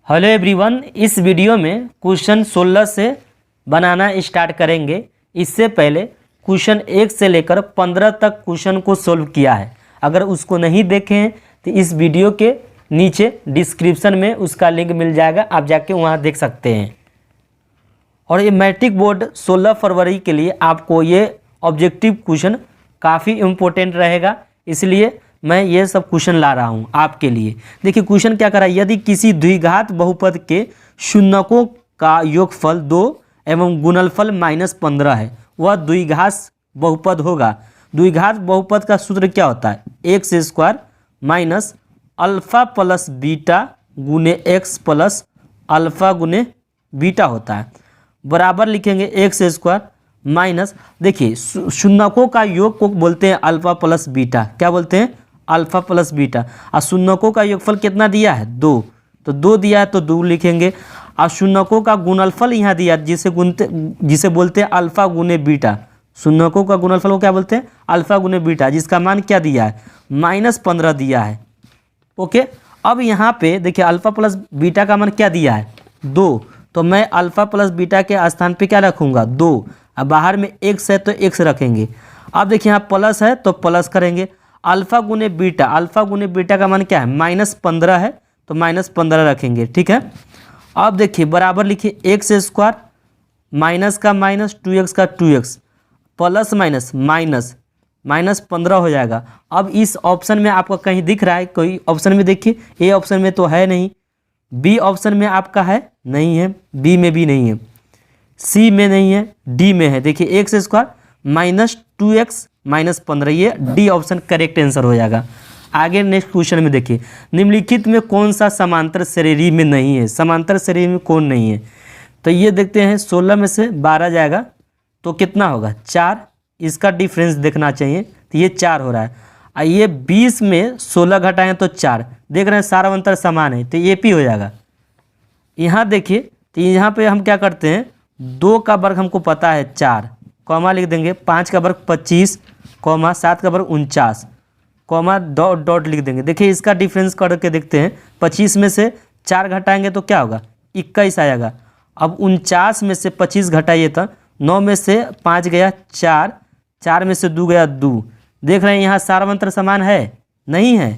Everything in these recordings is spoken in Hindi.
हेलो एवरीवन, इस वीडियो में क्वेश्चन 16 से बनाना स्टार्ट करेंगे। इससे पहले क्वेश्चन 1 से लेकर 15 तक क्वेश्चन को सॉल्व किया है। अगर उसको नहीं देखे हैं तो इस वीडियो के नीचे डिस्क्रिप्शन में उसका लिंक मिल जाएगा, आप जाके वहाँ देख सकते हैं। और ये मैट्रिक बोर्ड 16 फरवरी के लिए आपको ये ऑब्जेक्टिव क्वेश्चन काफ़ी इम्पोर्टेंट रहेगा, इसलिए मैं ये सब क्वेश्चन ला रहा हूँ आपके लिए। देखिए क्वेश्चन क्या कर रहा है, यदि किसी द्विघात बहुपद के शून्यकों का योगफल 2 एवं गुणनफल -15 है, वह द्विघात बहुपद होगा। द्विघात बहुपद का सूत्र क्या होता है, x square minus alpha plus beta गुने एक्स प्लस अल्फ़ा गुने बीटा होता है। बराबर लिखेंगे एक्स स्क्वायर माइनस, देखिए शून्यकों का योग को बोलते हैं अल्फ़ा प्लस बीटा, क्या बोलते हैं अल्फ़ा प्लस बीटा। और शून्यकों का योगफल कितना दिया है 2, तो 2 दिया है तो 2 लिखेंगे। और शून्यकों का गुणनफल यहाँ दिया जिसे बोलते हैं अल्फ़ा गुने बीटा। शून्यकों का गुणनफल को क्या बोलते हैं अल्फ़ा गुने बीटा, जिसका मान क्या दिया है -15 दिया है। ओके, अब यहाँ पे देखिए अल्फ़ा प्लस बीटा का मान क्या दिया है 2, तो मैं अल्फ़ा प्लस बीटा के स्थान पे क्या रखूँगा 2। अब बाहर में x है तो x रखेंगे। अब देखिए यहाँ प्लस है तो प्लस करेंगे। अल्फ़ा गुने बीटा का मान क्या है -15 है तो -15 रखेंगे, ठीक है। अब देखिए बराबर लिखिए एक्स स्क्वायर माइनस का माइनस 2x का 2x प्लस माइनस माइनस -15 हो जाएगा। अब इस ऑप्शन में आपका कहीं दिख रहा है कोई ऑप्शन में, देखिए ए ऑप्शन में तो है नहीं, बी ऑप्शन में आपका है नहीं है, बी में भी नहीं है, सी में नहीं है, डी में है। देखिए एक्स स्क्वायर माइनस 2x -15, ये डी ऑप्शन करेक्ट आंसर हो जाएगा। आगे नेक्स्ट क्वेश्चन में देखिए, निम्नलिखित में कौन सा समांतर श्रेणी में नहीं है, समांतर श्रेणी में कौन नहीं है। तो ये देखते हैं 16 में से 12 जाएगा तो कितना होगा 4, इसका डिफरेंस देखना चाहिए, तो ये 4 हो रहा है। और ये 20 में 16 घटाएं तो 4, देख रहे हैं सारा अंतर समान है तो ये पी हो जाएगा। यहाँ देखिए तो यहाँ पे हम क्या करते हैं 2 का वर्ग हमको पता है 4, कॉमा लिख देंगे, 5 का वर्ग 25, कॉमा 7 का वर्ग 49, कॉमा डॉट लिख देंगे। देखिए इसका डिफरेंस करके देखते हैं, 25 में से 4 घटाएंगे तो क्या होगा 21 आएगा। अब 49 में से 25 घटाइए तो 9 में से 5 गया 4, 4 में से 2 गया 2। देख रहे हैं यहाँ सार्वंतर समान है नहीं है।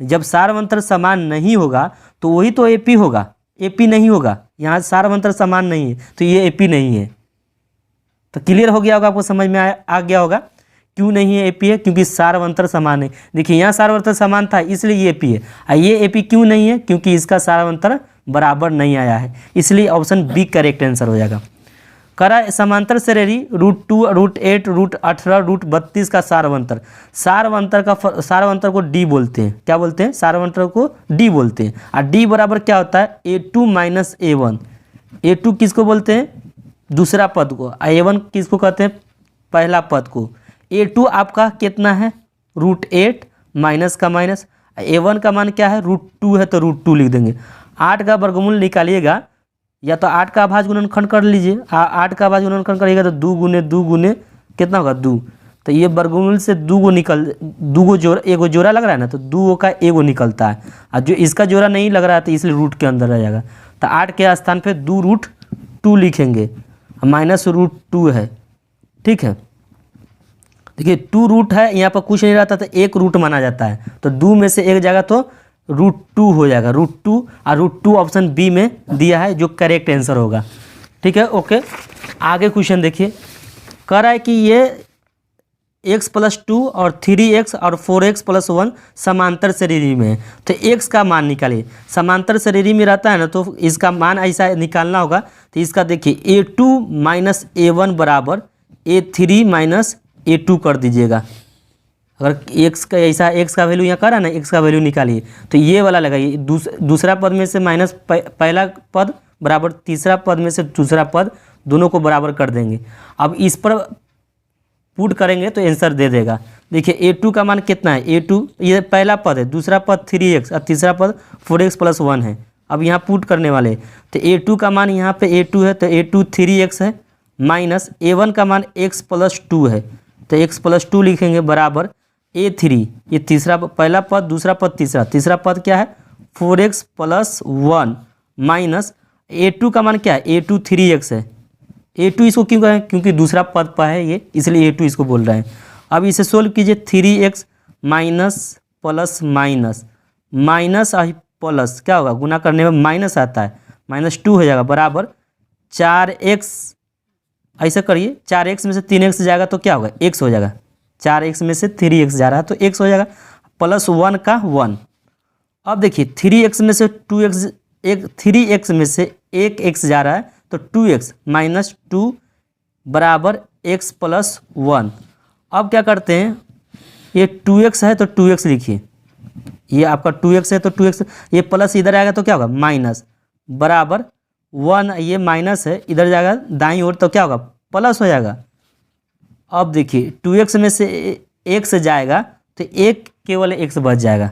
जब सार्वंतर समान नहीं होगा तो वही तो एपी होगा, एपी नहीं होगा। यहाँ सार्वंतर समान नहीं है तो ये एपी नहीं है। तो क्लियर हो गया होगा, आपको समझ में आ गया होगा क्यों नहीं है एपी है, क्योंकि सार्वंतर समान है। देखिए यहाँ सार्वंतर समान था इसलिए ये एपी है, और ये एपी क्यों नहीं है क्योंकि इसका सार्वंतर बराबर नहीं आया है, इसलिए ऑप्शन बी करेक्ट आंसर हो जाएगा। करा समांतर श्रेणी √2 √8 √18 √32 का सार्वंतर, सार्वंतर को डी बोलते हैं, क्या बोलते हैं सार्वंतर को डी बोलते हैं। और डी बराबर क्या होता है a2 - a1। a2 किसको बोलते हैं दूसरा पद को, a1 किसको कहते हैं पहला पद को। a2 आपका कितना है √8 माइनस का माइनस, a1 का मान क्या है √2 है तो √2 लिख देंगे। 8 का वर्गमूल निकालिएगा, या तो 8 का अभाज्य गुणनखंड कर लीजिए, 8 का अभाज्य गुणनखंड करिएगा तो 2 गुने कितना होगा 2, तो ये वर्गमूल से 2 जोड़ा, एगो जोड़ा लग रहा है ना तो 2 का एगो निकलता है, और जो इसका जोड़ा नहीं लग रहा है तो इसलिए रूट के अंदर रह जाएगा। तो 8 के स्थान पे 2√2 लिखेंगे, -√2 है, ठीक है। देखिए 2 रूट है, यहाँ पर कुछ नहीं रहता तो 1 रूट माना जाता है, तो 2 में से 1 जाएगा तो √2 हो जाएगा, √2। और √2 ऑप्शन बी में दिया है जो करेक्ट आंसर होगा, ठीक है। ओके, आगे क्वेश्चन देखिए, कह रहा है कि ये x + 2 और 3x और 4x + 1 समांतर श्रेणी में है, तो x का मान निकालिए। समांतर श्रेणी में रहता है ना तो इसका मान ऐसा निकालना होगा, तो इसका देखिए a2 - a1 बराबर a3 - a2 कर दीजिएगा। अगर x का ऐसा x का वैल्यू यहाँ करा ना, x का वैल्यू निकालिए तो ये वाला लगाइए, दूसरा पद में से माइनस पहला पद बराबर तीसरा पद में से दूसरा पद, दोनों को बराबर कर देंगे। अब इस पर पुट करेंगे तो आंसर दे देगा। देखिए a2 का मान कितना है, a2 ये पहला पद है, दूसरा पद 3x और तीसरा पद 4x + 1 है। अब यहाँ पुट करने वाले तो a2 का मान यहाँ पे a2 है तो a2 3x है, माइनस a1 का मान x + 2 है तो x + 2 लिखेंगे बराबर a3, ये तीसरा पहला पद दूसरा पद तीसरा पद क्या है 4x + 1 माइनस a2 का मान क्या है, a2 3x है। a2 इसको क्यों कहें, क्योंकि दूसरा पद पर है ये, इसलिए a2 इसको बोल रहे हैं। अब इसे सोल्व कीजिए, 3x minus plus minus minus plus क्या होगा, गुना करने में माइनस आता है, -2 हो जाएगा बराबर 4x। ऐसा करिए, 4x में से 3x जाएगा तो क्या होगा, x हो जाएगा। 4x में से 3x जा रहा है तो x हो जाएगा, प्लस 1 का 1। अब देखिए 3x में से 2x, 3x में से 1x जा रहा है तो 2x माइनस 2 बराबर x प्लस 1। अब क्या करते हैं, ये 2x है तो 2x लिखिए, ये आपका 2x है तो 2x, ये प्लस इधर आएगा तो क्या होगा माइनस बराबर 1, ये माइनस है इधर जाएगा दाईं ओर तो क्या होगा प्लस हो जाएगा। अब देखिए 2x में से x जाएगा तो एक केवल x बच जाएगा,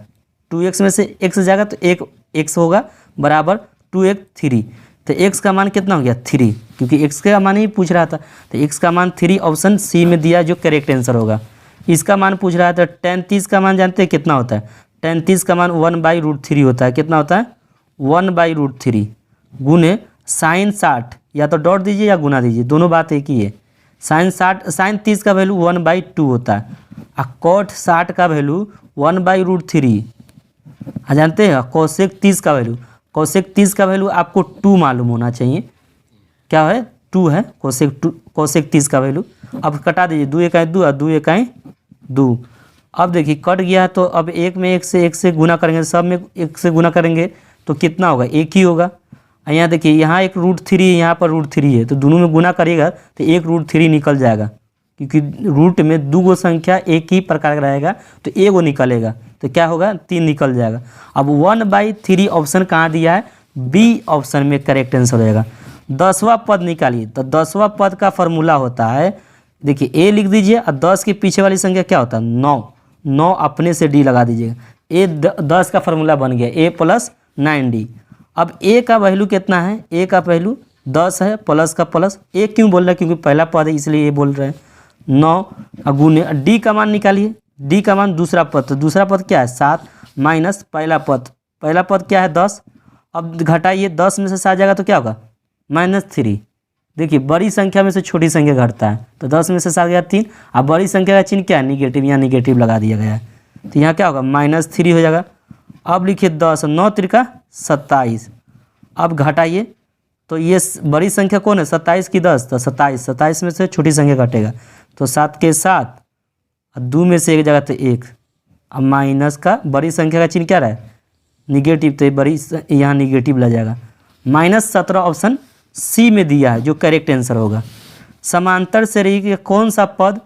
2x में से x जाएगा तो एक x होगा बराबर 2x 3। तो x का मान कितना हो गया 3, क्योंकि x का मान ही पूछ रहा था, तो x का मान 3 ऑप्शन सी में दिया जो करेक्ट आंसर होगा। इसका मान पूछ रहा था, tan 30 का मान जानते हैं कितना होता है, tan 30 का मान 1/√3 होता है। कितना होता है 1/√3 गुने sin 60, या तो डॉट दीजिए या गुना दीजिए, दोनों बात एक ही है। sin 30 का वैल्यू 1/2 होता है और cot 60 का वैल्यू 1/√3। जानते हैं cosec 30 का वैल्यू, cosec 30 का वैल्यू आपको 2 मालूम होना चाहिए, क्या है 2 है cosec 30 का वैल्यू। अब कटा दीजिए, 2 1 2 और 2 1 2। अब देखिए कट गया तो अब एक में एक से गुना करेंगे, सब में एक से गुना करेंगे तो कितना होगा, एक ही होगा। यहाँ देखिए यहाँ एक √3 है, यहाँ पर √3 है, तो दोनों में गुना करिएगा तो एक √3 निकल जाएगा, क्योंकि रूट में 2 संख्या एक ही प्रकार का रहेगा तो एक वो निकलेगा, तो क्या होगा 3 निकल जाएगा। अब 1/3 ऑप्शन कहाँ दिया है, बी ऑप्शन में करेक्ट आंसर हो जाएगा। 10वां पद निकालिए, तो 10वां पद का फॉर्मूला होता है, देखिए ए लिख दीजिए और 10 के पीछे वाली संख्या क्या होता है 9 अपने से डी लगा दीजिएगा। ए 10 का फॉर्मूला बन गया a + 9d। अब a का वैल्यू कितना है, a का वैल्यू 10 है, प्लस का प्लस, a क्यों बोल रहे हैं क्योंकि पहला पद है इसलिए ये बोल रहे हैं 9 गुने d का मान निकालिए, d का मान दूसरा पद, तो दूसरा पद क्या है 7 माइनस पहला पद क्या है 10। अब घटाइए, 10 में से 7 जाएगा तो क्या होगा -3। देखिए बड़ी संख्या में से छोटी संख्या घटता है, तो 10 में से 7 गया 3। अब बड़ी संख्या का चिन्ह क्या है निगेटिव, यहाँ निगेटिव लगा दिया गया है, तो यहाँ क्या होगा -3 हो जाएगा। अब लिखिए 10 9 3 27। अब घटाइए, तो ये बड़ी संख्या कौन है 27 की 10, तो 27 में से छोटी संख्या घटेगा, तो 7 के 7 और 2 में से एक जगह तो 1। अब माइनस का बड़ी संख्या का चिन्ह क्या रहा है निगेटिव, तो ये बड़ी यहाँ निगेटिव लग जाएगा। -17 ऑप्शन सी में दिया है जो करेक्ट आंसर होगा। समांतर श्रेणी के कौन सा पद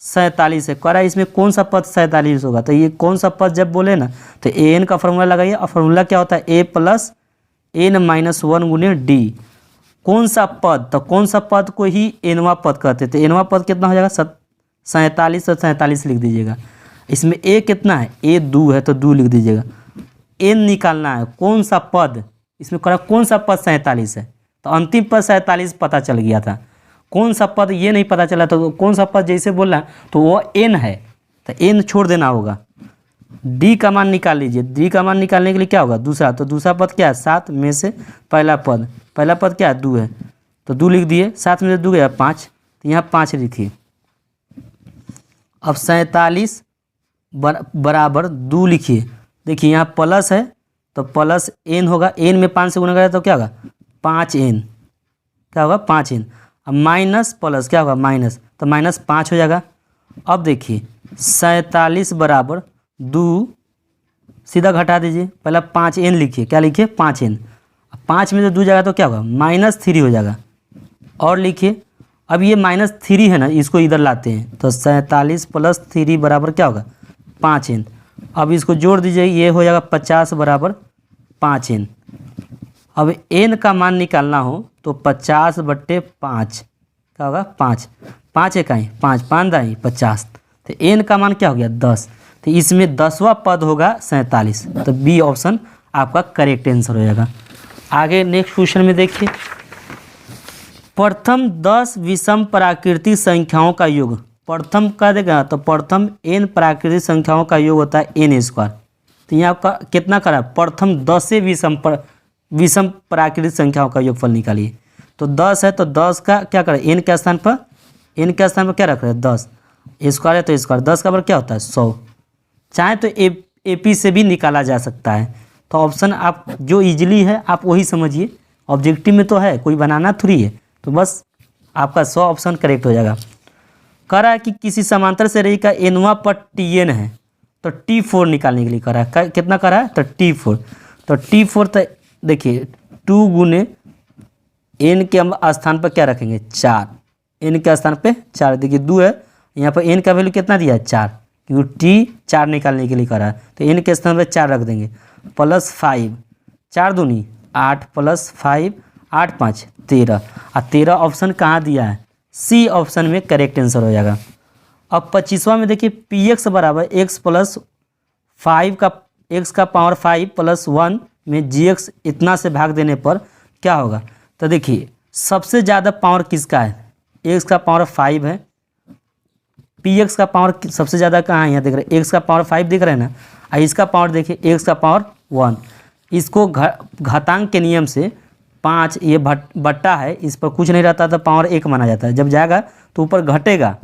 47 है, कह रहा है इसमें कौन सा पद 47 होगा, तो ये कौन सा पद जब बोले ना तो an का फॉर्मूला लगाइए, और फॉर्मूला क्या होता है a + n-1 गुने d। कौन सा पद, तो कौन सा पद को ही nवां पद कहते हैं, तो nवां पद कितना हो जाएगा 47, तो 47 लिख दीजिएगा। इसमें a कितना है, a 2 है तो 2 लिख दीजिएगा। n निकालना है कौन सा पद, इसमें कह रहा कौन सा पद 47 है, तो अंतिम पद 47 पता चल गया था, कौन सा पद ये नहीं पता चला, तो कौन सा पद जैसे बोल रहा है तो वो n है, तो n छोड़ देना होगा। d का मान निकाल लीजिए, d का मान निकालने के लिए क्या होगा दूसरा, तो दूसरा पद क्या है 7 में से पहला पद क्या है 2 है, तो 2 लिख दिए, 7 में से 2 गया 5, तो यहाँ 5 लिखिए। अब 47 बराबर 2 लिखिए, देखिए यहाँ प्लस है तो प्लस n होगा, n में 5 से गुना करें तो क्या होगा 5n, क्या होगा 5n। अब माइनस प्लस क्या होगा माइनस, तो -5 हो जाएगा। अब देखिए 47 बराबर 2 सीधा घटा दीजिए, पहला 5n लिखिए, क्या लिखिए 5n। 5 में से 2 जाएगा तो क्या होगा -3 हो जाएगा। और लिखिए, अब ये -3 है ना, इसको इधर लाते हैं, तो 47 + 3 बराबर क्या होगा 5n। अब इसको जोड़ दीजिए, ये हो जाएगा 50 बराबर 5n। अब n का मान निकालना हो तो 50/5 क्या होगा 5 1 5 5 दाई 50, तो n का मान क्या हो गया 10, तो इसमें 10वां पद होगा 47, तो बी ऑप्शन आपका करेक्ट आंसर हो जाएगा। आगे नेक्स्ट क्वेश्चन में देखिए, प्रथम 10 विषम प्राकृतिक संख्याओं का योग, प्रथम का देगा तो प्रथम n प्राकृतिक संख्याओं का योग होता है n², तो यहाँ आपका कितना करा प्रथम 10 विषम विषम प्राकृतिक संख्याओं का योगफल निकालिए। तो 10 है तो 10 का क्या करें, n के स्थान पर क्या रख रहे हैं 10, स्क्वायर है तो स्क्वायर, 10 का वर्ग क्या होता है 100। चाहे तो AP से भी निकाला जा सकता है। तो ऑप्शन आप जो इजीली है आप वही समझिए, ऑब्जेक्टिव में तो है, कोई बनाना थोड़ी है। तो बस आपका 100 ऑप्शन करेक्ट हो जाएगा। कह रहा है कि किसी समांतर से रेखा का nवां पट Tn है तो T4 निकालने के लिए कह रहा है। कितना कह रहा है तो T4। तो T4 तो देखिए 2 गुने n के हम स्थान पर क्या रखेंगे 4, n के स्थान पे 4, देखिए 2 है, यहाँ पर n का वैल्यू कितना दिया है 4, क्योंकि T4 निकालने के लिए कह रहा है। तो n के स्थान पर 4 रख देंगे, प्लस 5, 4 दूनी 8 प्लस 5 8 5 13, और 13 ऑप्शन कहाँ दिया है, सी ऑप्शन में करेक्ट आंसर हो जाएगा। अब 25वां में देखिए px बराबर x प्लस 5 का x का पावर 5 प्लस 1 में gx इतना से भाग देने पर क्या होगा। तो देखिए सबसे ज़्यादा पावर किसका है, x का पावर 5 है, px का पावर सबसे ज़्यादा कहाँ है, यहाँ देख रहे हैं x का पावर 5 दिख रहे हैं ना, और इसका पावर देखिए x का पावर 1। इसको घातांक के नियम से 5 ये बट्टा है, इस पर कुछ नहीं रहता तो पावर 1 माना जाता है, जब जाएगा तो ऊपर घटेगा।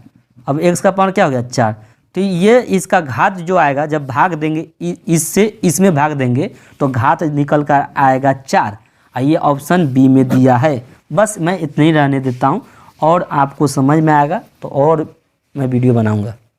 अब x का पावर क्या हो गया 4, तो ये इसका घात जो आएगा जब भाग देंगे इससे इसमें भाग देंगे तो घात निकल कर आएगा 4, और ये ऑप्शन बी में दिया है। बस मैं इतना ही रहने देता हूँ, और आपको समझ में आएगा तो और मैं वीडियो बनाऊँगा।